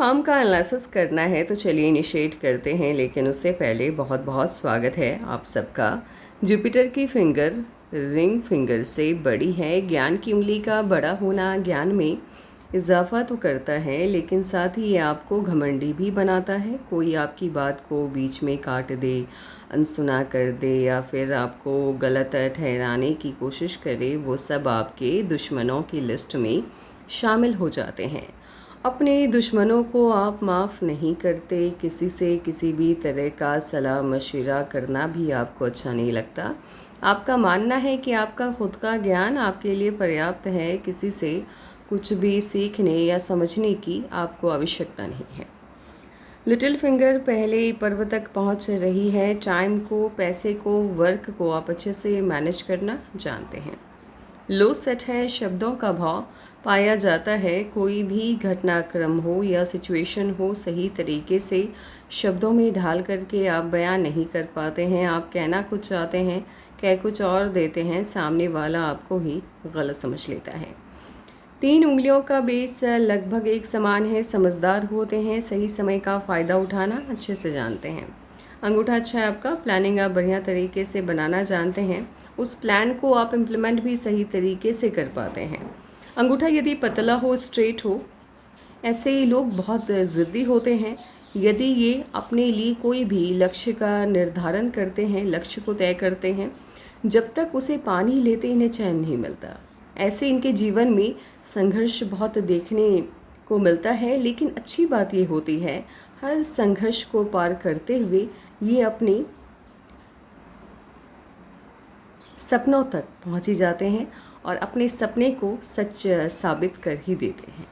Form का analysis करना है तो चलिए इनिशिएट करते हैं, लेकिन उससे पहले बहुत बहुत स्वागत है आप सबका। जुपिटर की फिंगर रिंग फिंगर से बड़ी है। ज्ञान की उंगली का बड़ा होना ज्ञान में इजाफा तो करता है, लेकिन साथ ही ये आपको घमंडी भी बनाता है। कोई आपकी बात को बीच में काट दे, अनसुना कर दे या फिर आपको गलत ठहराने की कोशिश करे, वो सब आपके दुश्मनों की लिस्ट में शामिल हो जाते हैं। अपने दुश्मनों को आप माफ़ नहीं करते। किसी से किसी भी तरह का सलाह मशवरा करना भी आपको अच्छा नहीं लगता। आपका मानना है कि आपका खुद का ज्ञान आपके लिए पर्याप्त है। किसी से कुछ भी सीखने या समझने की आपको आवश्यकता नहीं है। लिटिल फिंगर पहले पर्व तक पहुंच रही है। टाइम को, पैसे को, वर्क को आप अच्छे से मैनेज करना जानते हैं। लो सेट है। शब्दों का भाव पाया जाता है। कोई भी घटनाक्रम हो या सिचुएशन हो, सही तरीके से शब्दों में ढाल करके आप बयान नहीं कर पाते हैं। आप कहना कुछ चाहते हैं, कह कुछ और देते हैं। सामने वाला आपको ही गलत समझ लेता है। 3 उंगलियों का बेस लगभग एक समान है। समझदार होते हैं। सही समय का फ़ायदा उठाना अच्छे से जानते हैं। अंगूठा अच्छा है आपका। प्लानिंग आप बढ़िया तरीके से बनाना जानते हैं। उस प्लान को आप इम्प्लीमेंट भी सही तरीके से कर पाते हैं। अंगूठा यदि पतला हो, स्ट्रेट हो, ऐसे लोग बहुत ज़िद्दी होते हैं। यदि ये अपने लिए कोई भी लक्ष्य का निर्धारण करते हैं, लक्ष्य को तय करते हैं, जब तक उसे पा नहीं लेते इन्हें चैन नहीं मिलता। ऐसे इनके जीवन में संघर्ष बहुत देखने को मिलता है, लेकिन अच्छी बात ये होती है हर संघर्ष को पार करते हुए ये अपने सपनों तक पहुंच ही जाते हैं और अपने सपने को सच साबित कर ही देते हैं।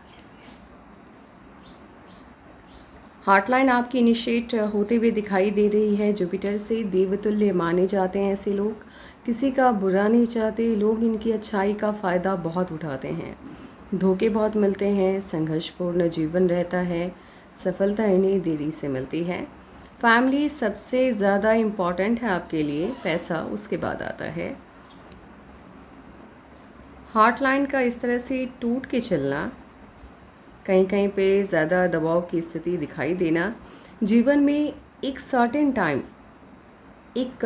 हार्टलाइन आपकी इनिशिएट होते हुए दिखाई दे रही है। जुपिटर से देवतुल्य माने जाते हैं ऐसे लोग। किसी का बुरा नहीं चाहते। लोग इनकी अच्छाई का फ़ायदा बहुत उठाते हैं। धोखे बहुत मिलते हैं। संघर्षपूर्ण जीवन रहता है। सफलता इन्हें देरी से मिलती है। फैमिली सबसे ज़्यादा इम्पॉर्टेंट है आपके लिए। पैसा उसके बाद आता है। हार्टलाइन का इस तरह से टूट के चलना, कहीं कहीं पे ज़्यादा दबाव की स्थिति दिखाई देना, जीवन में एक सर्टेन टाइम, एक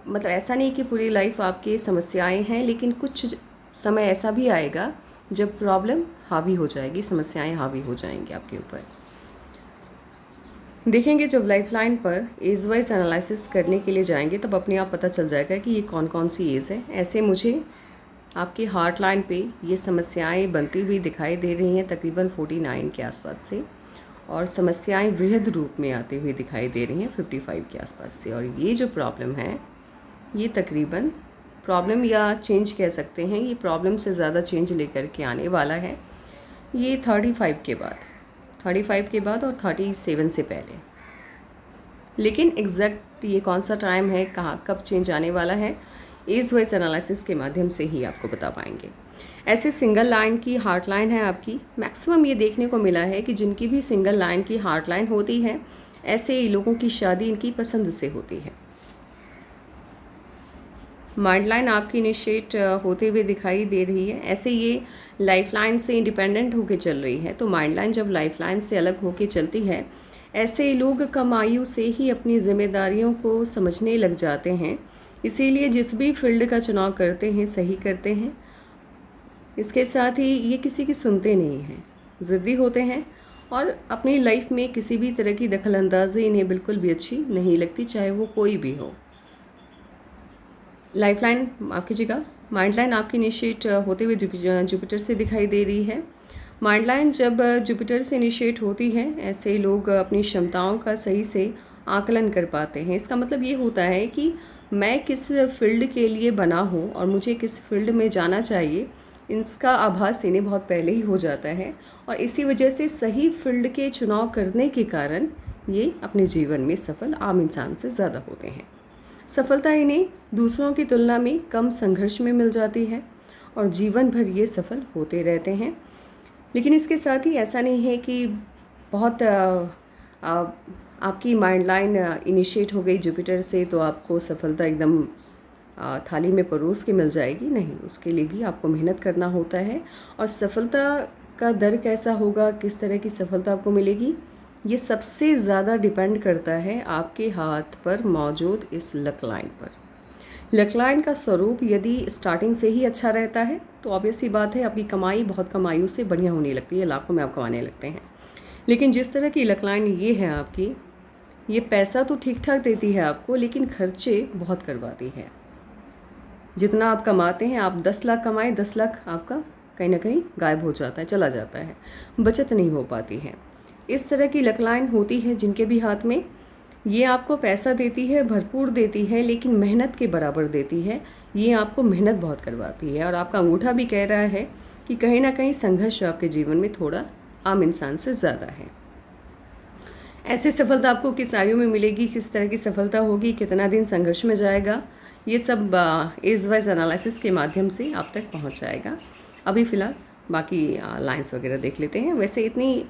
मतलब ऐसा नहीं कि पूरी लाइफ आपकी समस्याएं हैं, लेकिन कुछ समय ऐसा भी आएगा जब प्रॉब्लम हावी हो जाएगी, समस्याएं हावी हो जाएंगी आपके ऊपर। देखेंगे जब लाइफलाइन पर एज वाइज एनालिसिस करने के लिए जाएंगे तब अपने आप पता चल जाएगा कि ये कौन कौन सी एज है। ऐसे मुझे आपकी हार्ट लाइन पे ये समस्याएं बनती हुई दिखाई दे रही हैं तकरीबन 49 के आसपास से, और समस्याएं वृहद रूप में आती हुई दिखाई दे रही हैं 55 के आसपास से। और ये जो प्रॉब्लम है ये तकरीबन प्रॉब्लम या चेंज कह सकते हैं, ये प्रॉब्लम से ज़्यादा चेंज लेकर के आने वाला है ये 35 के बाद, 35 के बाद और 37 से पहले। लेकिन एग्जैक्ट ये कौन सा टाइम है, कहाँ कब चेंज आने वाला है, एज वाइज एनालिसिस के माध्यम से ही आपको बता पाएंगे। ऐसे सिंगल लाइन की हार्ट लाइन है आपकी। मैक्सिमम ये देखने को मिला है कि जिनकी भी सिंगल लाइन की हार्ट लाइन होती है, ऐसे लोगों की शादी इनकी पसंद से होती है। माइंड लाइन आपकी इनिशिएट होते हुए दिखाई दे रही है। ऐसे ये लाइफ लाइन से इंडिपेंडेंट होकर चल रही है, तो माइंड लाइन जब लाइफ लाइन से अलग होकर चलती है, ऐसे लोग कम आयु से ही अपनी जिम्मेदारियों को समझने लग जाते हैं। इसीलिए जिस भी फील्ड का चुनाव करते हैं सही करते हैं। इसके साथ ही ये किसी की सुनते नहीं हैं, ज़िद्दी होते हैं और अपनी लाइफ में किसी भी तरह की दखलंदाजी इन्हें बिल्कुल भी अच्छी नहीं लगती, चाहे वो कोई भी हो। लाइफ लाइन माफ़ कीजिएगा, माइंड लाइन आपकी इनिशिएट होते हुए जुपिटर से दिखाई दे रही है। माइंड लाइन जब जुपिटर से इनिशिएट होती है, ऐसे लोग अपनी क्षमताओं का सही से आकलन कर पाते हैं। इसका मतलब ये होता है कि मैं किस फील्ड के लिए बना हूँ और मुझे किस फील्ड में जाना चाहिए, इसका आभास इन्हें बहुत पहले ही हो जाता है। और इसी वजह से सही फील्ड के चुनाव करने के कारण ये अपने जीवन में सफल आम इंसान से ज़्यादा होते हैं। सफलता इन्हें दूसरों की तुलना में कम संघर्ष में मिल जाती है और जीवन भर ये सफल होते रहते हैं। लेकिन इसके साथ ही ऐसा नहीं है कि बहुत आपकी माइंड लाइन इनिशिएट हो गई जुपिटर से तो आपको सफलता एकदम थाली में परोस के मिल जाएगी। नहीं, उसके लिए भी आपको मेहनत करना होता है और सफलता आपका दर कैसा होगा, किस तरह की सफलता आपको मिलेगी, ये सबसे ज़्यादा डिपेंड करता है आपके हाथ पर मौजूद इस लक लाइन पर। लक लाइन का स्वरूप यदि स्टार्टिंग से ही अच्छा रहता है तो ऑब्वियस सी बात है आपकी कमाई बहुत कम आयु से बढ़िया होने लगती है, लाखों में आप कमाने लगते हैं। लेकिन जिस तरह की लक लाइन ये है आपकी, ये पैसा तो ठीक ठाक देती है आपको, लेकिन खर्चे बहुत करवाती है। जितना आप कमाते हैं, आप 10 लाख कमाए, 10 लाख आपका कहीं ना कहीं गायब हो जाता है, चला जाता है, बचत नहीं हो पाती है। इस तरह की लक लाइन होती है जिनके भी हाथ में, ये आपको पैसा देती है, भरपूर देती है, लेकिन मेहनत के बराबर देती है। ये आपको मेहनत बहुत करवाती है और आपका अंगूठा भी कह रहा है कि कहीं ना कहीं संघर्ष आपके जीवन में थोड़ा आम इंसान से ज़्यादा है। ऐसे सफलता आपको किस आयु में मिलेगी, किस तरह की सफलता होगी, कितना दिन संघर्ष में जाएगा, ये सब एज वाइज एनालिसिस के माध्यम से आप तक पहुंच जाएगा। अभी फ़िलहाल बाकी लाइंस वगैरह देख लेते हैं। वैसे इतनी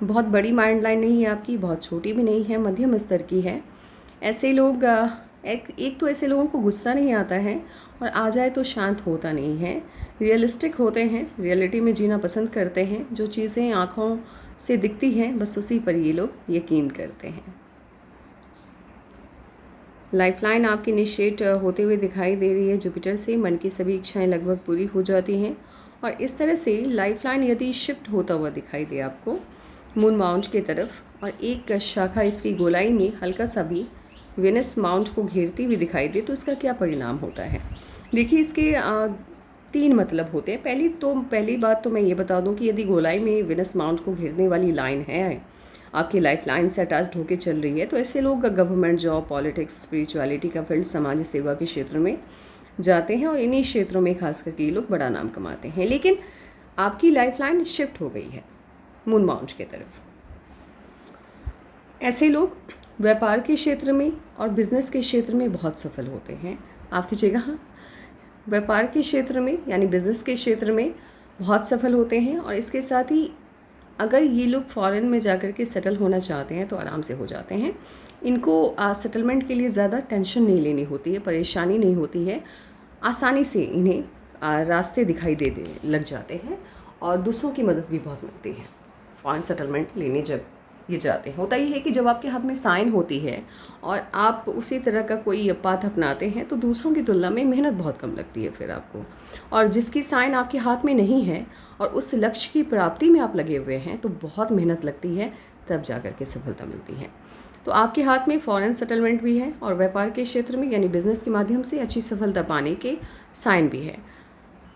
बहुत बड़ी माइंड लाइन नहीं है आपकी, बहुत छोटी भी नहीं है, मध्यम स्तर की है। ऐसे लोग एक तो ऐसे लोगों को गुस्सा नहीं आता है और आ जाए तो शांत होता नहीं है, रियलिस्टिक होते हैं, रियलिटी में जीना पसंद करते हैं। जो चीज़ें आँखों से दिखती हैं बस उसी पर ये लोग यकीन करते हैं। लाइफलाइन आपकी इनिशिएट होते हुए दिखाई दे रही है जुपिटर से। मन की सभी इच्छाएं लगभग पूरी हो जाती हैं और इस तरह से लाइफलाइन यदि शिफ्ट होता हुआ दिखाई दे आपको मून माउंट की तरफ और एक शाखा इसकी गोलाई में हल्का सा भी वेनस माउंट को घेरती हुई दिखाई दे, तो इसका क्या परिणाम होता है? देखिए, इसके 3 मतलब होते हैं। पहली बात तो मैं ये बता दूं कि यदि गोलाई में वेनस माउंट को घेरने वाली लाइन है, आपकी लाइफ लाइन से अटैच्ड होकर चल रही है, तो ऐसे लोग गवर्नमेंट जॉब, पॉलिटिक्स, स्पिरिचुअलिटी का फील्ड, समाज सेवा के क्षेत्र में जाते हैं और इन्हीं क्षेत्रों में खास करके ये लोग बड़ा नाम कमाते हैं। लेकिन आपकी लाइफ लाइन शिफ्ट हो गई है मून माउंट की तरफ। ऐसे लोग व्यापार के क्षेत्र में और बिजनेस के क्षेत्र में बहुत सफल होते हैं। आपकी जगह व्यापार के क्षेत्र में यानी बिजनेस के क्षेत्र में बहुत सफल होते हैं और इसके साथ ही अगर ये लोग फॉरेन में जाकर के सेटल होना चाहते हैं तो आराम से हो जाते हैं। इनको सेटलमेंट के लिए ज़्यादा टेंशन नहीं लेनी होती है, परेशानी नहीं होती है, आसानी से इन्हें रास्ते दिखाई दे लग जाते हैं और दूसरों की मदद भी बहुत मिलती है फॉरेन सेटलमेंट लेने जब ये जाते हैं। होता ही है कि जब आपके हाथ में साइन होती है और आप उसी तरह का कोई पाथ अपनाते हैं तो दूसरों की तुलना में मेहनत बहुत कम लगती है फिर आपको, और जिसकी साइन आपके हाथ में नहीं है और उस लक्ष्य की प्राप्ति में आप लगे हुए हैं तो बहुत मेहनत लगती है, तब जा कर के सफलता मिलती है। तो आपके हाथ में फॉरेन सेटलमेंट भी है और व्यापार के क्षेत्र में यानी बिजनेस के माध्यम से अच्छी सफलता पाने के साइन भी है।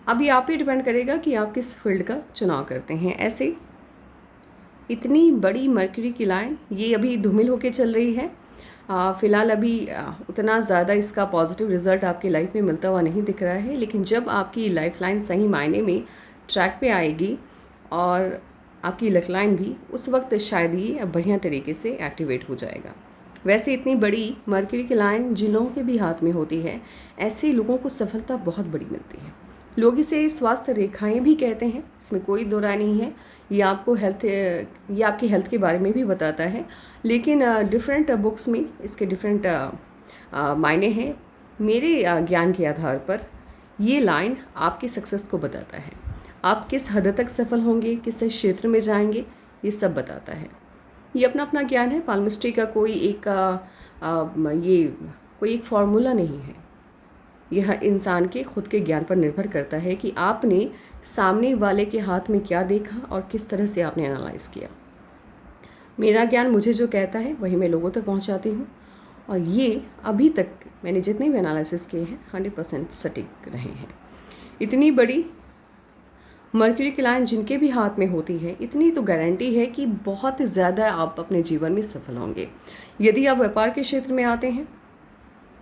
अभी आप पे डिपेंड करेगा कि आप किस फील्ड का चुनाव करते हैं। ऐसे इतनी बड़ी मरकरी की लाइन ये अभी धूमिल होके चल रही है। फ़िलहाल अभी उतना ज़्यादा इसका पॉजिटिव रिज़ल्ट आपकी लाइफ में मिलता हुआ नहीं दिख रहा है, लेकिन जब आपकी लाइफ लाइन सही मायने में ट्रैक पे आएगी और आपकी लक लाइन भी, उस वक्त शायद ये बढ़िया तरीके से एक्टिवेट हो जाएगा। वैसे इतनी बड़ी मरकरी की लाइन जिन लोगों के भी हाथ में होती है, ऐसे लोगों को सफलता बहुत बड़ी मिलती है। लोग इसे स्वास्थ्य रेखाएं भी कहते हैं, इसमें कोई दो राय नहीं है। ये आपकी हेल्थ के बारे में भी बताता है, लेकिन डिफरेंट बुक्स में इसके डिफरेंट मायने हैं। मेरे ज्ञान के आधार पर ये लाइन आपकी सक्सेस को बताता है। आप किस हद तक सफल होंगे, किस क्षेत्र में जाएंगे, ये सब बताता है। ये अपना अपना ज्ञान है। पाल्मिस्ट्री का कोई एक फॉर्मूला नहीं है। यह हर इंसान के खुद के ज्ञान पर निर्भर करता है कि आपने सामने वाले के हाथ में क्या देखा और किस तरह से आपने एनालाइज किया। मेरा ज्ञान मुझे जो कहता है वही मैं लोगों तक पहुंचाती हूं और ये अभी तक मैंने जितने भी एनालिसिस किए हैं 100% सटीक रहे हैं। इतनी बड़ी मरकरी की लाइन जिनके भी हाथ में होती है, इतनी तो गारंटी है कि बहुत ज़्यादा आप अपने जीवन में सफल होंगे। यदि आप व्यापार के क्षेत्र में आते हैं,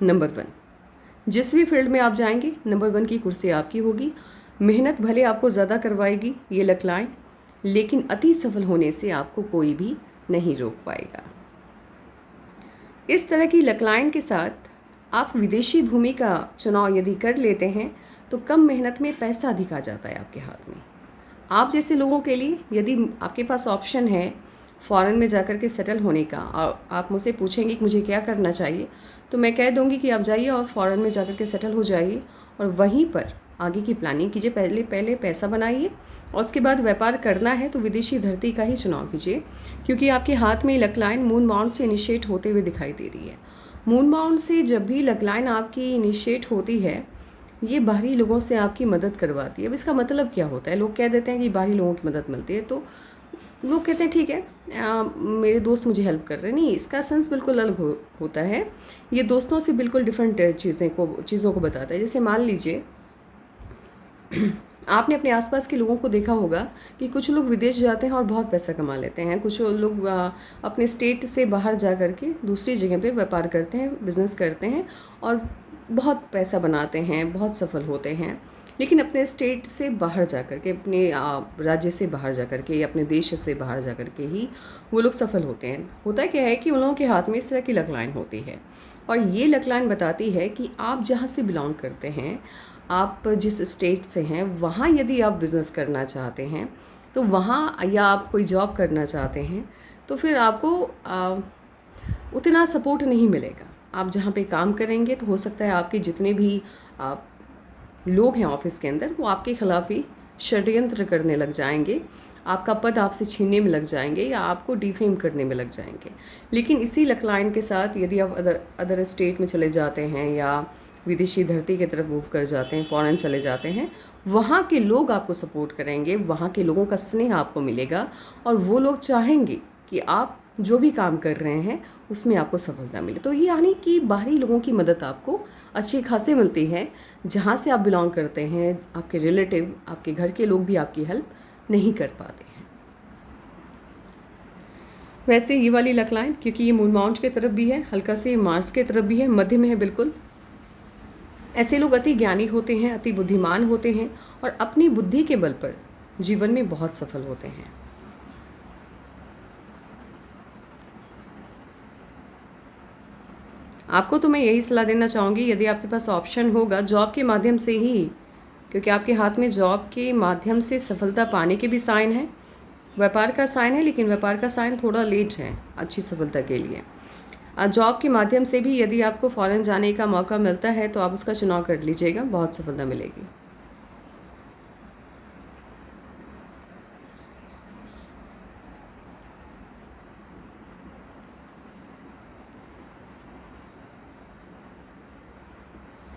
नंबर 1, जिस भी फील्ड में आप जाएंगे नंबर 1 की कुर्सी आपकी होगी। मेहनत भले आपको ज़्यादा करवाएगी ये लक लाइन, लेकिन अति सफल होने से आपको कोई भी नहीं रोक पाएगा। इस तरह की लक लाइन के साथ आप विदेशी भूमि का चुनाव यदि कर लेते हैं तो कम मेहनत में पैसा अधिक आ जाता है आपके हाथ में। आप जैसे लोगों के लिए यदि आपके पास ऑप्शन है फ़ॉरेन में जाकर के सेटल होने का और आप मुझसे पूछेंगे कि मुझे क्या करना चाहिए, तो मैं कह दूंगी कि आप जाइए और फ़ॉरेन में जाकर के सेटल हो जाइए और वहीं पर आगे की प्लानिंग कीजिए, पहले पहले पैसा बनाइए और उसके बाद व्यापार करना है तो विदेशी धरती का ही चुनाव कीजिए, क्योंकि आपके हाथ में लक लाइन मून बाउंड से इनिशिएट होते हुए दिखाई दे रही है। मून बाउंड से जब भी लक लाइन आपकी इनिशिएट होती है, ये बाहरी लोगों से आपकी मदद करवाती है। अब इसका मतलब क्या होता है, लोग कह देते हैं कि बाहरी लोगों की मदद मिलती है, तो लोग कहते हैं ठीक है मेरे दोस्त मुझे हेल्प कर रहे हैं। नहीं, इसका सेंस बिल्कुल अलग होता है। ये दोस्तों से बिल्कुल डिफरेंट चीज़ों को बताता है। जैसे मान लीजिए आपने अपने आसपास के लोगों को देखा होगा कि कुछ लोग विदेश जाते हैं और बहुत पैसा कमा लेते हैं, कुछ लोग अपने स्टेट से बाहर जा कर के दूसरी जगह पे व्यापार करते हैं, बिजनेस करते हैं और बहुत पैसा बनाते हैं, बहुत सफल होते हैं। लेकिन अपने स्टेट से बाहर जा कर के, अपने राज्य से बाहर जा कर के या अपने देश से बाहर जा कर के ही वो लोग सफल होते हैं। होता क्या है कि उन लोगों के हाथ में इस तरह की लक लाइन होती है और ये लक लाइन बताती है कि आप जहाँ से बिलोंग करते हैं, आप जिस स्टेट से हैं, वहाँ यदि आप बिज़नेस करना चाहते हैं तो वहाँ, या आप कोई जॉब करना चाहते हैं तो फिर आपको उतना सपोर्ट नहीं मिलेगा। आप जहाँ पे काम करेंगे तो हो सकता है आपके जितने भी लोग हैं ऑफिस के अंदर, वो आपके खिलाफ ही षड्यंत्र करने लग जाएंगे, आपका पद आपसे छीनने में लग जाएंगे या आपको डिफेम करने में लग जाएंगे। लेकिन इसी लक लाइन के साथ यदि आप अदर स्टेट में चले जाते हैं या विदेशी धरती की तरफ मूव कर जाते हैं, फ़ॉरेन चले जाते हैं, वहाँ के लोग आपको सपोर्ट करेंगे, वहाँ के लोगों का स्नेह आपको मिलेगा और वो लोग चाहेंगे कि आप जो भी काम कर रहे हैं उसमें आपको सफलता मिले। तो ये यानी कि बाहरी लोगों की मदद आपको अच्छी खासी मिलती है। जहाँ से आप बिलोंग करते हैं, आपके रिलेटिव, आपके घर के लोग भी आपकी हेल्प नहीं कर पाते हैं। वैसे ये वाली लक लाइन, क्योंकि ये मून माउंट की तरफ भी है, हल्का से मार्स की तरफ भी है, मध्य में है बिल्कुल, ऐसे लोग अति ज्ञानी होते हैं, अति बुद्धिमान होते हैं और अपनी बुद्धि के बल पर जीवन में बहुत सफल होते हैं। आपको तो मैं यही सलाह देना चाहूँगी, यदि आपके पास ऑप्शन होगा जॉब के माध्यम से ही, क्योंकि आपके हाथ में जॉब के माध्यम से सफलता पाने के भी साइन हैं, व्यापार का साइन है, लेकिन व्यापार का साइन थोड़ा लेट है अच्छी सफलता के लिए। जॉब के माध्यम से भी यदि आपको फॉरेन जाने का मौका मिलता है तो आप उसका चुनाव कर लीजिएगा, बहुत सफलता मिलेगी।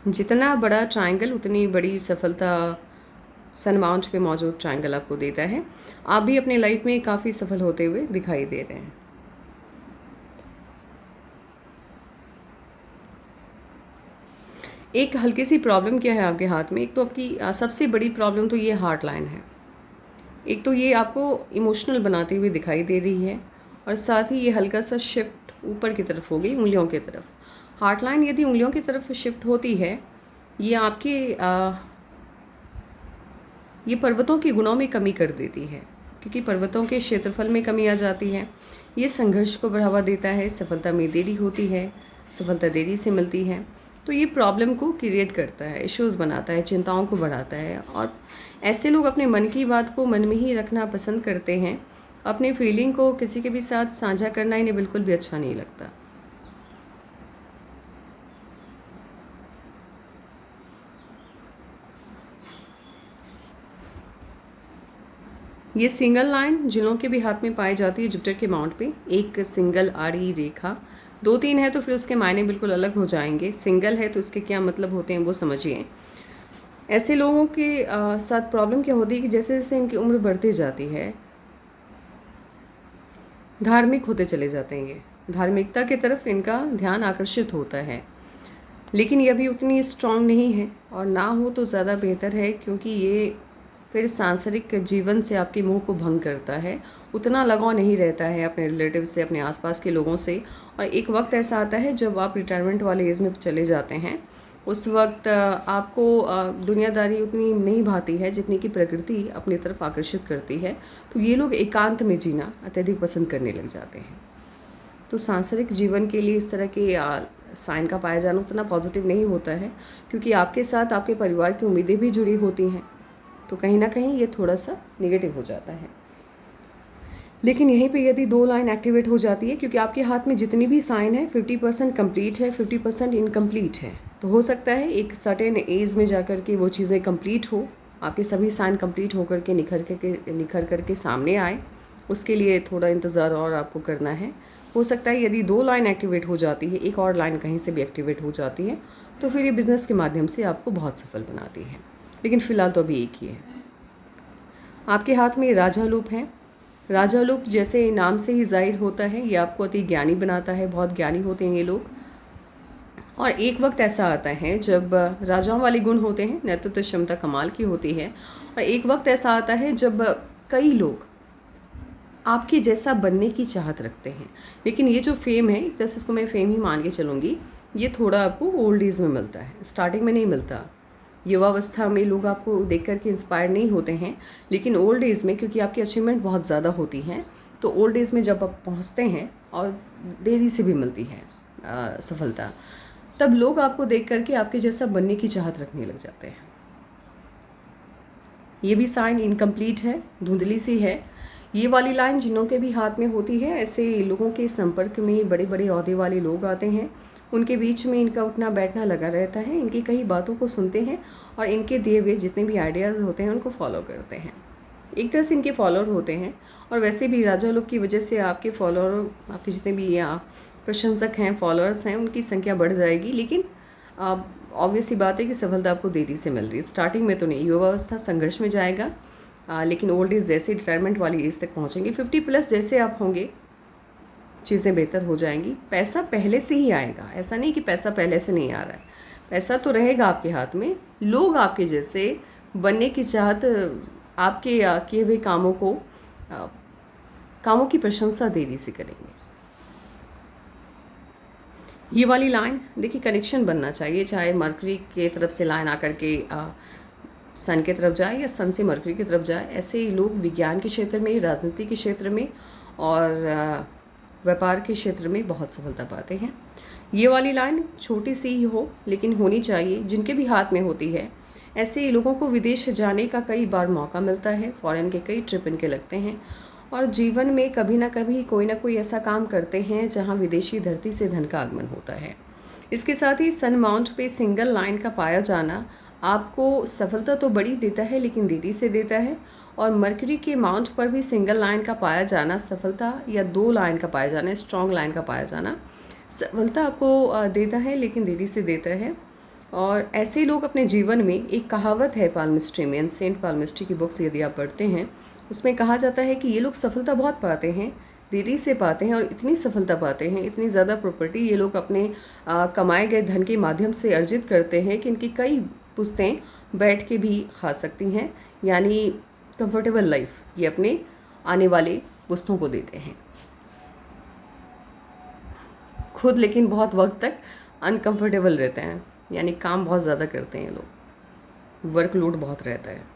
जितना बड़ा ट्रायंगल उतनी बड़ी सफलता सन माउंट पे मौजूद ट्रायंगल आपको देता है। आप भी अपने लाइफ में काफ़ी सफल होते हुए दिखाई दे रहे हैं। एक हल्की सी प्रॉब्लम क्या है आपके हाथ में, एक तो आपकी सबसे बड़ी प्रॉब्लम तो ये हार्ट लाइन है। एक तो ये आपको इमोशनल बनाते हुए दिखाई दे रही है और साथ ही ये हल्का सा शिफ्ट ऊपर की तरफ हो गई, उंगलियों की तरफ। हार्ट लाइन यदि उंगलियों की तरफ शिफ्ट होती है, ये आपके ये पर्वतों के गुणों में कमी कर देती है, क्योंकि पर्वतों के क्षेत्रफल में कमी आ जाती है। ये संघर्ष को बढ़ावा देता है, सफलता में देरी होती है, सफलता देरी से मिलती है। तो ये प्रॉब्लम को क्रिएट करता है, इश्यूज़ बनाता है, चिंताओं को बढ़ाता है और ऐसे लोग अपने मन की बात को मन में ही रखना पसंद करते हैं। अपने फीलिंग को किसी के भी साथ साझा करना इन्हें बिल्कुल भी अच्छा नहीं लगता। ये सिंगल लाइन जिन लोगों के भी हाथ में पाई जाती है जुपिटर के माउंट पे, एक सिंगल आड़ी रेखा, 2-3 है तो फिर उसके मायने बिल्कुल अलग हो जाएंगे। सिंगल है तो उसके क्या मतलब होते हैं वो समझिए। ऐसे लोगों के साथ प्रॉब्लम क्या होती है कि जैसे जैसे इनकी उम्र बढ़ती जाती है, धार्मिक होते चले जाते हैं। ये धार्मिकता की तरफ इनका ध्यान आकर्षित होता है, लेकिन ये अभी उतनी स्ट्रांग नहीं है और ना हो तो ज़्यादा बेहतर है, क्योंकि ये फिर सांसारिक जीवन से आपके मोह को भंग करता है। उतना लगाव नहीं रहता है अपने रिलेटिव से, अपने आसपास के लोगों से। और एक वक्त ऐसा आता है जब आप रिटायरमेंट वाले एज में चले जाते हैं, उस वक्त आपको दुनियादारी उतनी नहीं भाती है जितनी कि प्रकृति अपनी तरफ आकर्षित करती है। तो ये लोग एकांत में जीना अत्यधिक पसंद करने लग जाते हैं। तो सांसारिक जीवन के लिए इस तरह के साइन का पाया जाना उतना पॉजिटिव नहीं होता है, क्योंकि आपके साथ आपके परिवार की उम्मीदें भी जुड़ी होती हैं। तो कहीं ना कहीं ये थोड़ा सा नेगेटिव हो जाता है। लेकिन यहीं पे यदि 2 लाइन एक्टिवेट हो जाती है, क्योंकि आपके हाथ में जितनी भी साइन है 50% कंप्लीट है, 50% इनकम्प्लीट है। तो हो सकता है एक सर्टेन एज में जा कर के वो चीज़ें कंप्लीट हो, आपके सभी साइन कंप्लीट होकर के निखर करके सामने आए। उसके लिए थोड़ा इंतज़ार और आपको करना है। हो सकता है यदि 2 लाइन एक्टिवेट हो जाती है, एक और लाइन कहीं से भी एक्टिवेट हो जाती है, तो फिर ये बिज़नेस के माध्यम से आपको बहुत सफल बनाती है। लेकिन फ़िलहाल तो अभी एक ही है। आपके हाथ में राजा लूप है। राजा लूप जैसे नाम से ही ज़ाहिर होता है, ये आपको अति ज्ञानी बनाता है। बहुत ज्ञानी होते हैं ये लोग। और एक वक्त ऐसा आता है जब राजाओं वाले गुण होते हैं, नेतृत्व क्षमता कमाल की होती है। और एक वक्त ऐसा आता है जब कई लोग आपके जैसा बनने की चाहत रखते हैं। लेकिन ये जो फेम है, एक तरह से इसको मैं फेम ही मान के चलूँगी, ये थोड़ा आपको ओल्ड एज में मिलता है, स्टार्टिंग में नहीं मिलता। युवावस्था में लोग आपको देख कर के इंस्पायर नहीं होते हैं, लेकिन ओल्ड एज में क्योंकि आपकी अचीवमेंट बहुत ज़्यादा होती हैं, तो ओल्ड एज में जब आप पहुँचते हैं और देरी से भी मिलती है सफलता, तब लोग आपको देख करके आपके जैसा बनने की चाहत रखने लग जाते हैं। ये भी साइन इनकम्प्लीट है, धुंधली सी है। ये वाली लाइन जिन्हों के भी हाथ में होती है, ऐसे लोगों के संपर्क में बड़े बड़े ओहदे वाले लोग आते हैं। उनके बीच में इनका उठना बैठना लगा रहता है। इनकी कई बातों को सुनते हैं और इनके दिए हुए जितने भी आइडियाज़ होते हैं उनको फॉलो करते हैं। एक तरह से इनके फॉलोअर होते हैं। और वैसे भी राजा लोग की वजह से आपके फॉलोअर, आपके जितने भी प्रशंसक हैं, फॉलोअर्स हैं, उनकी संख्या बढ़ जाएगी। लेकिन ऑब्वियस सी बात है कि सफलता आपको देरी से मिल रही है, स्टार्टिंग में तो नहीं। युवावस्था संघर्ष में जाएगा, लेकिन ओल्ड एज जैसे रिटायरमेंट वाली एज तक पहुँचेंगे, 50+ जैसे आप होंगे, चीज़ें बेहतर हो जाएंगी। पैसा पहले से ही आएगा, ऐसा नहीं कि पैसा पहले से नहीं आ रहा है। पैसा तो रहेगा आपके हाथ में। लोग आपके जैसे बनने की चाहत, आपके किए हुए कामों की प्रशंसा देरी से करेंगे। ये वाली लाइन देखिए, कनेक्शन बनना चाहिए, चाहे मरकरी के तरफ से लाइन आकर के सन के तरफ जाए या सन से मरकरी की तरफ जाए। ऐसे ही लोग विज्ञान के क्षेत्र में, राजनीति के क्षेत्र में और व्यापार के क्षेत्र में बहुत सफलता पाते हैं। ये वाली लाइन छोटी सी ही हो लेकिन होनी चाहिए, जिनके भी हाथ में होती है। ऐसे लोगों को विदेश जाने का कई बार मौका मिलता है, फॉरेन के कई ट्रिप इनके लगते हैं और जीवन में कभी ना कभी कोई ना कोई ऐसा काम करते हैं जहां विदेशी धरती से धन का आगमन होता है। इसके साथ ही सन माउंट पे सिंगल लाइन का पाया जाना आपको सफलता तो बड़ी देता है लेकिन देरी से देता है। और मरकरी के माउंट पर भी सिंगल लाइन का पाया जाना सफलता, या 2 लाइन का पाया जाना, स्ट्रॉन्ग लाइन का पाया जाना सफलता आपको देता है लेकिन देरी से देता है। और ऐसे लोग अपने जीवन में, एक कहावत है पाल्मिस्ट्री में, सेंट पाल्मिस्ट्री की बुक्स यदि आप पढ़ते हैं, उसमें कहा जाता है कि ये लोग सफलता बहुत पाते हैं, देरी से पाते हैं और इतनी सफलता पाते हैं, इतनी ज़्यादा प्रॉपर्टी ये लोग अपने कमाए गए धन के माध्यम से अर्जित करते हैं कि इनकी कई पुश्तें बैठ के भी खा सकती हैं। यानी कंफर्टेबल लाइफ ये अपने आने वाले पुश्तों को देते हैं खुद, लेकिन बहुत वक्त तक अनकंफर्टेबल रहते हैं। यानी काम बहुत ज़्यादा करते हैं लोग, वर्कलोड बहुत रहता है।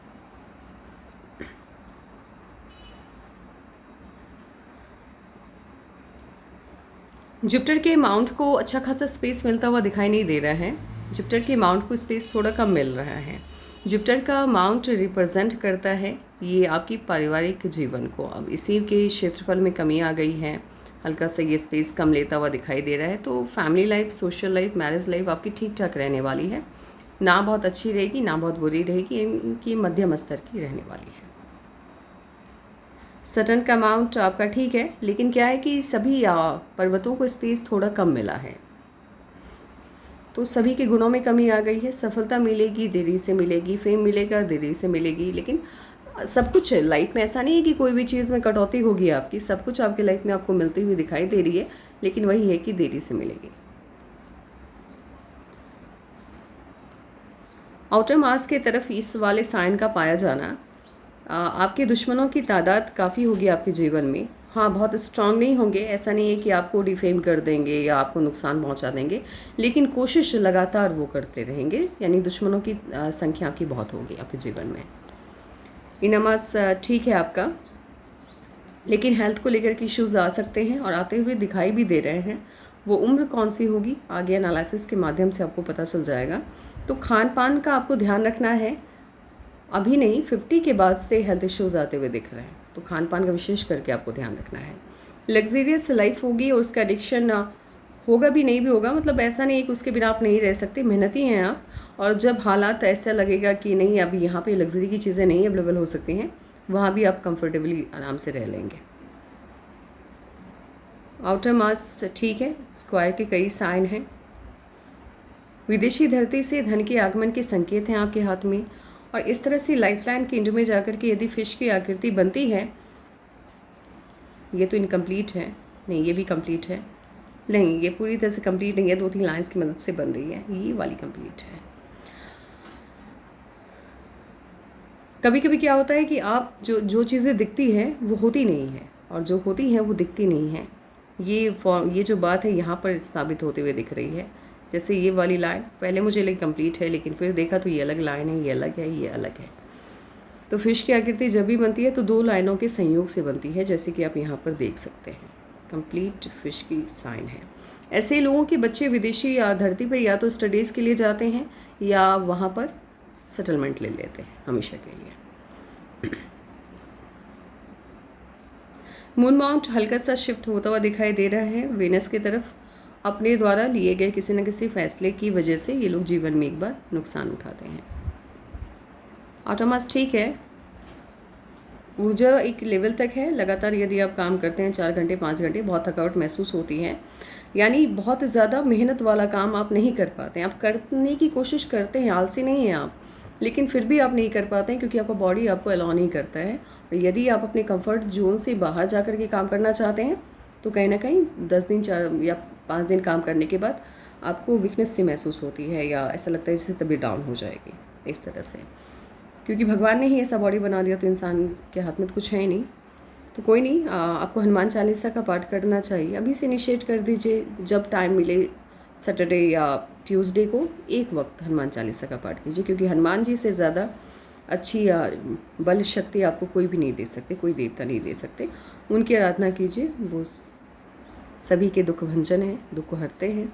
जुपिटर के माउंट को अच्छा खासा स्पेस मिलता हुआ दिखाई नहीं दे रहा है। जुपिटर के माउंट को स्पेस थोड़ा कम मिल रहा है। जुपिटर का माउंट रिप्रेजेंट करता है ये आपकी पारिवारिक जीवन को। अब इसी के क्षेत्रफल में कमी आ गई है, हल्का सा ये स्पेस कम लेता हुआ दिखाई दे रहा है। तो family life, social life, marriage life आपकी ठीक ठाक रहने वाली है, ना बहुत अच्छी रहेगी ना बहुत बुरी रहेगी, इनकी मध्यम स्तर की रहने वाली है। सटर्न का अमाउंट आपका ठीक है, लेकिन क्या है कि सभी पर्वतों को स्पेस थोड़ा कम मिला है, तो सभी के गुणों में कमी आ गई है। सफलता मिलेगी, देरी से मिलेगी, फेम मिलेगा, देरी से मिलेगी। लेकिन सब कुछ लाइफ में ऐसा नहीं है कि कोई भी चीज़ में कटौती होगी आपकी, सब कुछ आपकी लाइफ में आपको मिलती हुई दिखाई दे रही है, लेकिन वही है कि देरी से मिलेगी। आउटर मास के तरफ इस वाले साइन का पाया जाना, आपके दुश्मनों की तादाद काफ़ी होगी आपके जीवन में। हाँ, बहुत स्ट्रांग नहीं होंगे, ऐसा नहीं है कि आपको डिफेम कर देंगे या आपको नुकसान पहुंचा देंगे, लेकिन कोशिश लगातार वो करते रहेंगे। यानी दुश्मनों की संख्या आपकी बहुत होगी आपके जीवन में। इनमास ठीक है आपका, लेकिन हेल्थ को लेकर के इश्यूज़ आ सकते हैं और आते हुए दिखाई भी दे रहे हैं। वो उम्र कौन सी होगी आगे एनालिसिस के माध्यम से आपको पता चल जाएगा। तो खान पान का आपको ध्यान रखना है, अभी नहीं, 50 के बाद से हेल्थ इश्यूज़ आते हुए दिख रहे हैं, तो खान पान का विशेष करके आपको ध्यान रखना है। लग्जरियस लाइफ होगी और उसका एडिक्शन होगा भी नहीं भी होगा, मतलब ऐसा नहीं है कि उसके बिना आप नहीं रह सकते, मेहनती हैं आप। और जब हालात ऐसा लगेगा कि नहीं अभी यहाँ पे लग्जरी की चीज़ें नहीं अवेलेबल हो सकती हैं, वहाँ भी आप कंफर्टेबली आराम से रह लेंगे। आउटर मास ठीक है, स्क्वायर के कई साइन हैं। विदेशी धरती से धन के आगमन के संकेत हैं आपके हाथ में। और इस तरह से लाइफलाइन के एंड में जाकर के यदि फिश की आकृति बनती है, ये तो इनकम्प्लीट है, नहीं ये भी कंप्लीट है, नहीं ये पूरी तरह से कंप्लीट नहीं है, 2-3 लाइंस की मदद से बन रही है, ये वाली कंप्लीट है। कभी कभी क्या होता है कि आप जो चीज़ें दिखती हैं वो होती नहीं है, और जो होती हैं वो दिखती नहीं है। ये जो बात है यहाँ पर साबित होते हुए दिख रही है। जैसे ये वाली लाइन पहले मुझे लगी कंप्लीट है, लेकिन फिर देखा तो ये अलग लाइन है, ये अलग है, ये अलग है। तो फिश की आकृति जब भी बनती है तो 2 लाइनों के संयोग से बनती है, जैसे कि आप यहाँ पर देख सकते हैं। कंप्लीट फिश की साइन है। ऐसे लोगों के बच्चे विदेशी या धरती पर या तो स्टडीज़ के लिए जाते हैं या वहाँ पर सेटलमेंट ले लेते हैं हमेशा के लिए। मून माउंट हल्का सा शिफ्ट होता हुआ दिखाई दे रहा है वेनस की तरफ। अपने द्वारा लिए गए किसी न किसी फैसले की वजह से ये लोग जीवन में एक बार नुकसान उठाते हैं। ऑटोमास ठीक है, ऊर्जा एक लेवल तक है। लगातार यदि आप काम करते हैं 4 घंटे 5 घंटे, बहुत थकावट महसूस होती है, यानी बहुत ज़्यादा मेहनत वाला काम आप नहीं कर पाते हैं। आप करने की कोशिश करते हैं, आलसी नहीं हैं आप, लेकिन फिर भी आप नहीं कर पाते हैं क्योंकि आपका बॉडी आपको अलाउ नहीं करता है। और यदि आप अपने कंफर्ट जोन से बाहर जा कर के काम करना चाहते हैं तो कहीं ना कहीं 10 दिन 4 या 5 दिन काम करने के बाद आपको वीकनेस सी महसूस होती है, या ऐसा लगता है जैसे तबीयत डाउन हो जाएगी इस तरह से, क्योंकि भगवान ने ही ऐसा बॉडी बना दिया तो इंसान के हाथ में तो कुछ है ही नहीं। तो कोई नहीं, आपको हनुमान चालीसा का पाठ करना चाहिए। अभी से इनिशिएट कर दीजिए, जब टाइम मिले सैटरडे या ट्यूसडे को एक वक्त हनुमान चालीसा का पाठ कीजिए, क्योंकि हनुमान जी से ज़्यादा अच्छी बल शक्ति आपको कोई भी नहीं दे सकते, कोई देवता नहीं दे सकते। उनकी आराधना कीजिए, वो सभी के दुख भंजन हैं, दुख को हरते हैं।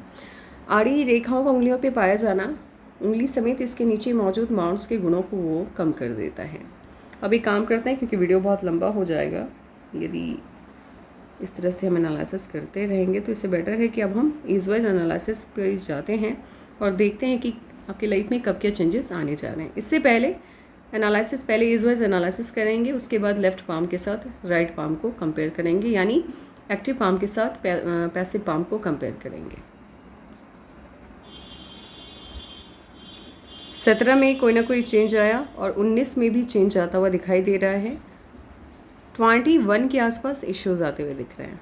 आड़ी रेखाओं का उंगलियों पे पाया जाना उंगली समेत इसके नीचे मौजूद माउंट्स के गुणों को वो कम कर देता है। अब एक काम करते हैं, क्योंकि वीडियो बहुत लंबा हो जाएगा यदि इस तरह से हम एनालिसिस करते रहेंगे, तो इससे बेटर है कि अब हम ईज वाइज एनालिसिस पर जाते हैं और देखते हैं कि आपकी लाइफ में कब क्या चेंजेस आने जा रहे हैं। इससे पहले पहले ईज वाइज एनालिसिस करेंगे, उसके बाद लेफ्ट पाम के साथ राइट पाम को कंपेयर करेंगे, यानी एक्टिव पाम के साथ पैसिव पाम को कंपेयर करेंगे। 17 में कोई ना कोई चेंज आया और 19 में भी चेंज आता हुआ दिखाई दे रहा है। 21 के आसपास इश्यूज आते हुए दिख रहे हैं।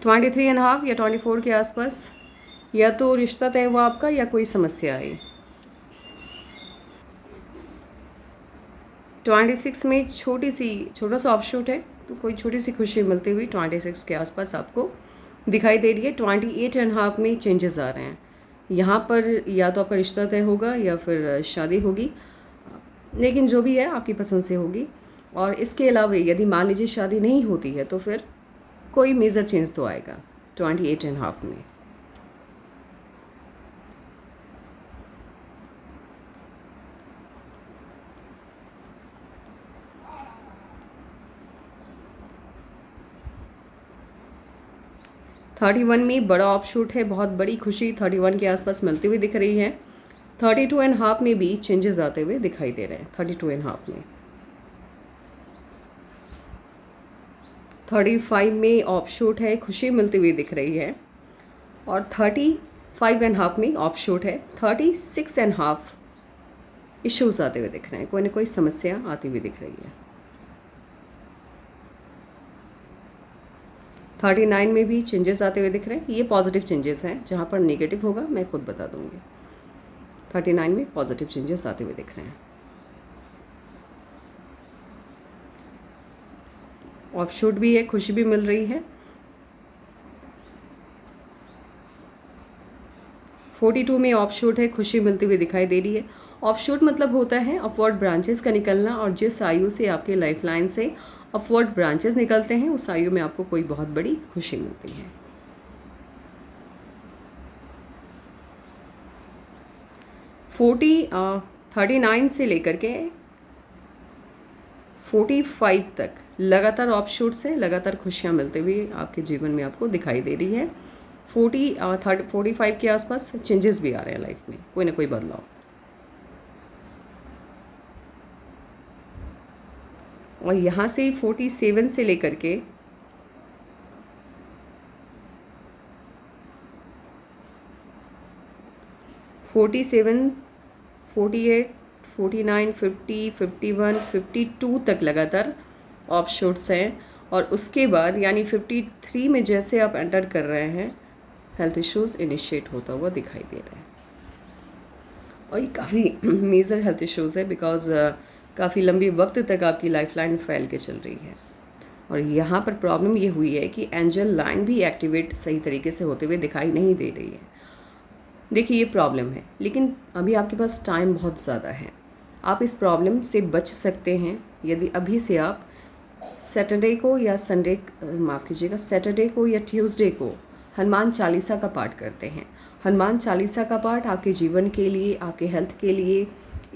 ट्वेंटी 3.5 या 24 के आसपास या तो रिश्ता तय हुआ आपका या कोई समस्या आई। 26 में छोटा सा ऑफशूट है, तो कोई छोटी सी खुशी मिलती हुई 26 के आसपास आपको दिखाई दे रही है। 28.5 में चेंजेस आ रहे हैं। यहाँ पर या तो आपका रिश्ता तय होगा या फिर शादी होगी, लेकिन जो भी है आपकी पसंद से होगी। और इसके अलावा यदि मान लीजिए शादी नहीं होती है तो फिर कोई मेजर चेंज तो आएगा 28.5 में। थर्टी 31 में बड़ा ऑफशूट है, बहुत बड़ी खुशी 31 के आसपास मिलती हुई दिख रही है। 32.5 में भी चेंजेस आते हुए दिखाई दे रहे हैं। 32.5 में 35 में ऑफशूट है, खुशी मिलती हुई दिख रही है। और 35.5 में ऑफशूट है। 36.5 इश्यूज आते हुए दिख रहे हैं, कोई ना कोई समस्या आती हुई दिख रही है। 39 में भी चेंजेस आते हुए दिख रहे हैं। ये पॉजिटिव चेंजेस हैं, जहाँ पर नेगेटिव होगा मैं खुद बता दूंगी। 39 में पॉजिटिव चेंजेस आते हुए दिख रहे हैं। ऑफशूट भी है, खुशी भी मिल रही है। 42 में ऑफशूट है, खुशी मिलती हुई दिखाई दे रही है। ऑफशूट मतलब होता है अपवर्ड ब्रांचेस का निकलना, और जिस आयु से आपके लाइफ लाइन से अपवर्ड ब्रांचेस निकलते हैं उस आयु में आपको कोई बहुत बड़ी खुशी मिलती है। 39 से लेकर के 45 तक लगातार ऑफशूट से लगातार खुशियाँ मिलते हुए आपके जीवन में आपको दिखाई दे रही है। 45 के आसपास चेंजेस भी आ रहे हैं लाइफ में, कोई ना कोई बदलाव। और यहाँ से 47 से लेकर के 47, 48, 49, 50, 51, 52 तक लगातार ऑफशूट्स हैं। और उसके बाद यानी 53 में जैसे आप एंटर कर रहे हैं, हेल्थ इश्यूज़ इनिशिएट होता हुआ दिखाई दे रहा है। और ये काफ़ी मेजर हेल्थ इश्यूज़ है, बिकॉज़ काफ़ी लंबी वक्त तक आपकी लाइफलाइन फैल के चल रही है। और यहाँ पर प्रॉब्लम ये हुई है कि एंजल लाइन भी एक्टिवेट सही तरीके से होते हुए दिखाई नहीं दे रही है। देखिए, ये प्रॉब्लम है, लेकिन अभी आपके पास टाइम बहुत ज़्यादा है। आप इस प्रॉब्लम से बच सकते हैं यदि अभी से आप सैटरडे को या संडे, माफ़ कीजिएगा, सैटरडे को या ट्यूसडे को हनुमान चालीसा का पाठ करते हैं। हनुमान चालीसा का पाठ आपके जीवन के लिए, आपके हेल्थ के लिए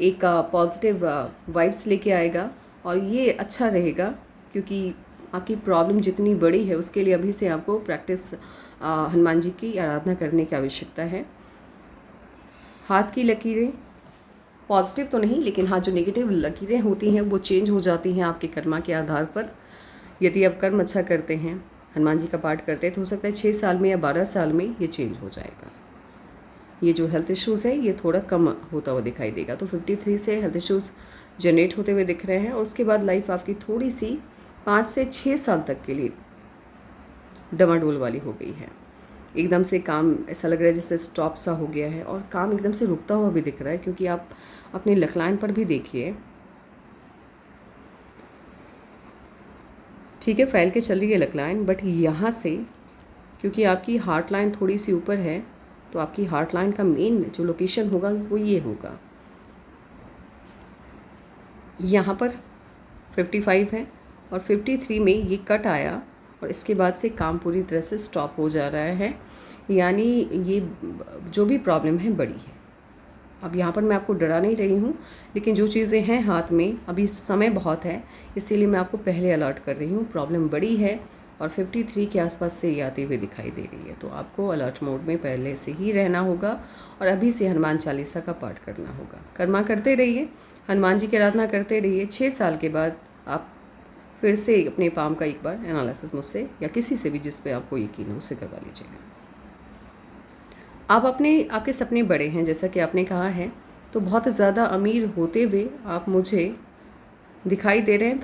एक पॉजिटिव वाइब्स लेके आएगा। और ये अच्छा रहेगा, क्योंकि आपकी प्रॉब्लम जितनी बड़ी है उसके लिए अभी से आपको प्रैक्टिस हनुमान जी की आराधना करने की आवश्यकता है। हाथ की लकीरें पॉजिटिव तो नहीं, लेकिन हाँ, जो नेगेटिव लकीरें होती हैं वो चेंज हो जाती हैं आपके कर्मा के आधार पर। यदि आप कर्म अच्छा करते हैं, हनुमान जी का पाठ करते हैं, तो हो सकता है 6 साल में या 12 साल में ये चेंज हो जाएगा। ये जो हेल्थ इश्यूज़ है ये थोड़ा कम होता हुआ दिखाई देगा। तो 53 से हेल्थ इश्यूज़ जनरेट होते हुए दिख रहे हैं। और उसके बाद लाइफ आपकी थोड़ी सी 5 से 6 साल तक के लिए डमाडोल वाली हो गई है। एकदम से काम ऐसा लग रहा है जैसे स्टॉप सा हो गया है, और काम एकदम से रुकता हुआ भी दिख रहा है। क्योंकि आप अपनी लकलाइन पर भी देखिए, ठीक है, फैल के चल रही है लकलाइन, बट यहाँ से क्योंकि आपकी हार्ट लाइन थोड़ी सी ऊपर है, तो आपकी हार्ट लाइन का मेन जो लोकेशन होगा वो ये होगा। यहाँ पर 55 है और 53 में ये कट आया, और इसके बाद से काम पूरी तरह से स्टॉप हो जा रहा है। यानी ये जो भी प्रॉब्लम है बड़ी है। अब यहाँ पर मैं आपको डरा नहीं रही हूँ, लेकिन जो चीज़ें हैं हाथ में, अभी समय बहुत है, इसीलिए मैं आपको पहले अलर्ट कर रही हूँ। प्रॉब्लम बड़ी है और 53 के आसपास से ये आती हुई दिखाई दे रही है। तो आपको अलर्ट मोड में पहले से ही रहना होगा और अभी से हनुमान चालीसा का पाठ करना होगा। कर्मा करते रहिए, हनुमान जी की आराधना करते रहिए। 6 साल के बाद आप फिर से अपने पाम का एक बार एनालिसिस मुझसे या किसी से भी जिस पे आपको यकीन हो उससे करवा लीजिएगा। आप आपके सपने बड़े हैं, जैसा कि आपने कहा है, तो बहुत ज़्यादा अमीर होते हुए आप मुझे दिखाई दे रहे हैं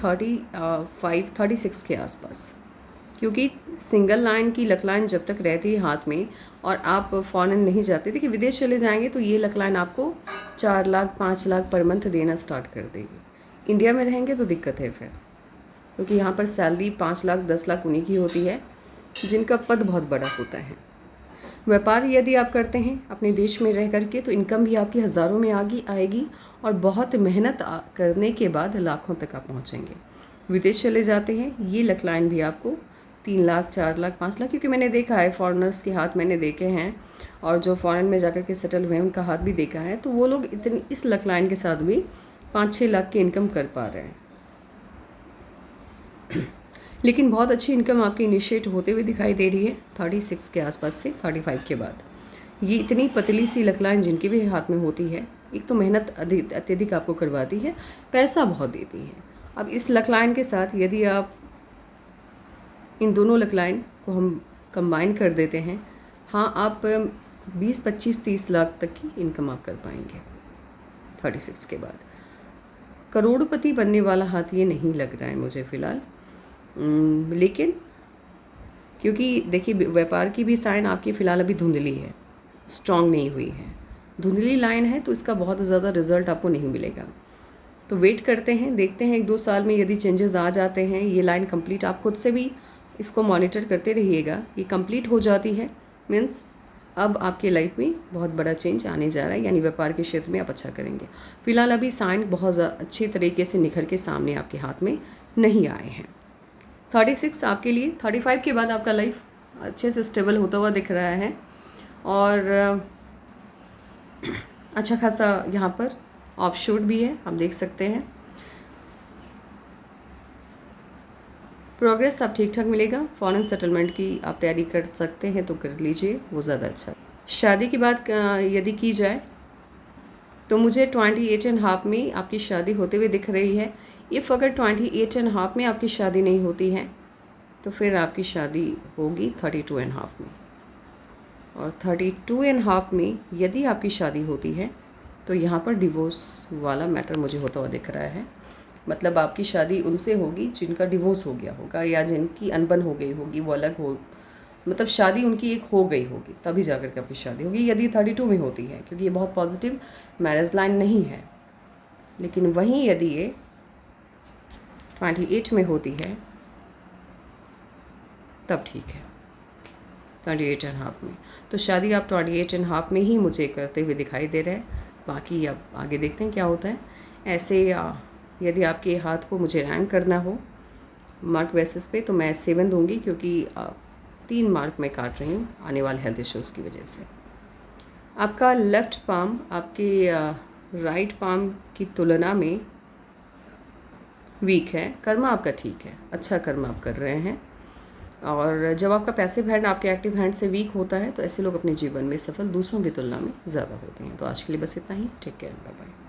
36 के आसपास। क्योंकि सिंगल लाइन की लकलाइन जब तक रहती है हाथ में और आप फॉरेन नहीं जाते, देखिए विदेश चले जाएंगे तो ये लकलाइन आपको 4 लाख 5 लाख पर मंथ देना स्टार्ट कर देगी। इंडिया में रहेंगे तो दिक्कत है फिर, क्योंकि यहाँ पर सैलरी 5 लाख 10 लाख उन्हीं की होती है जिनका पद बहुत बड़ा होता है। व्यापार यदि आप करते हैं अपने देश में रह करके, तो इनकम भी आपकी हज़ारों में आएगी और बहुत मेहनत करने के बाद लाखों तक आप पहुँचेंगे। विदेश चले जाते हैं, ये लकलाइन भी आपको 3 लाख 4 लाख 5 लाख, क्योंकि मैंने देखा है फॉरेनर्स के हाथ मैंने देखे हैं, और जो फॉरेन में जाकर के सेटल हुए हैं उनका हाथ भी देखा है, तो वो लोग इतनी इस लकलाइन के साथ भी 5-6 लाख की इनकम कर पा रहे हैं। लेकिन बहुत अच्छी इनकम आपकी इनिशिएट होते हुए दिखाई दे रही है 36 के आसपास से 35 के बाद। ये इतनी पतली सी लकलाइन जिनके भी हाथ में होती है, एक तो मेहनत अत्यधिक आपको करवाती है, पैसा बहुत देती है। अब इस लकलाइन के साथ यदि आप इन दोनों लकलाइन को हम कंबाइन कर देते हैं, हाँ, आप 20, 25, 30 लाख तक की इनकम आप कर पाएंगे 36 के बाद। करोड़पति बनने वाला हाथ ये नहीं लग रहा है मुझे फ़िलहाल, लेकिन क्योंकि देखिए व्यापार की भी साइन आपकी फ़िलहाल अभी धुंधली है, स्ट्रॉन्ग नहीं हुई है, धुंधली लाइन है, तो इसका बहुत ज़्यादा रिजल्ट आपको नहीं मिलेगा। तो वेट करते हैं, देखते हैं 1-2 साल में यदि चेंजेस आ जाते हैं, ये लाइन कंप्लीट, आप खुद से भी इसको मॉनिटर करते रहिएगा। ये कंप्लीट हो जाती है मीन्स अब आपके लाइफ में बहुत बड़ा चेंज आने जा रहा है, यानी व्यापार के क्षेत्र में आप अच्छा करेंगे। फिलहाल अभी साइन बहुत अच्छे तरीके से निखर के सामने आपके हाथ में नहीं आए हैं। 36 आपके लिए, 35 के बाद आपका लाइफ अच्छे से स्टेबल होता हुआ दिख रहा है, और अच्छा खासा यहाँ पर ऑफशूट भी है, आप देख सकते हैं। प्रोग्रेस आप ठीक ठाक मिलेगा। फॉरेन सेटलमेंट की आप तैयारी कर सकते हैं तो कर लीजिए, वो ज़्यादा अच्छा। शादी की बात यदि की जाए तो मुझे 28.5 में आपकी शादी होते हुए दिख रही है। इफ़ अगर 28.5 में आपकी शादी नहीं होती है तो फिर आपकी शादी होगी 32.5 में, और 32.5 में यदि आपकी शादी होती है तो यहाँ पर डिवोर्स वाला मैटर मुझे होता हुआ दिख रहा है। मतलब आपकी शादी उनसे होगी जिनका डिवोर्स हो गया होगा या जिनकी अनबन हो गई होगी, वो अलग हो, मतलब शादी उनकी एक हो गई होगी, तभी जाकर के आपकी शादी होगी यदि 32 में होती है, क्योंकि ये बहुत पॉजिटिव मैरिज लाइन नहीं है। लेकिन वहीं यदि ये 28 में होती है तब ठीक है, 28.5 में। तो शादी आप 28.5 में ही मुझे करते हुए दिखाई दे रहे हैं। बाकी अब आगे देखते हैं क्या होता है। ऐसे यदि आपके हाथ को मुझे रैंक करना हो मार्क बेसिस पे तो मैं 7 दूंगी, क्योंकि 3 मार्क मैं काट रही हूँ आने वाले हेल्थ इश्यूज़ की वजह से। आपका लेफ़्ट पाम आपके राइट पाम की तुलना में वीक है। कर्मा आपका ठीक है, अच्छा कर्म आप कर रहे हैं। और जब आपका पैसिव हैंड आपके एक्टिव हैंड से वीक होता है तो ऐसे लोग अपने जीवन में सफल दूसरों की तुलना में ज़्यादा होते हैं। तो आज के लिए बस इतना ही। Take care, bye bye.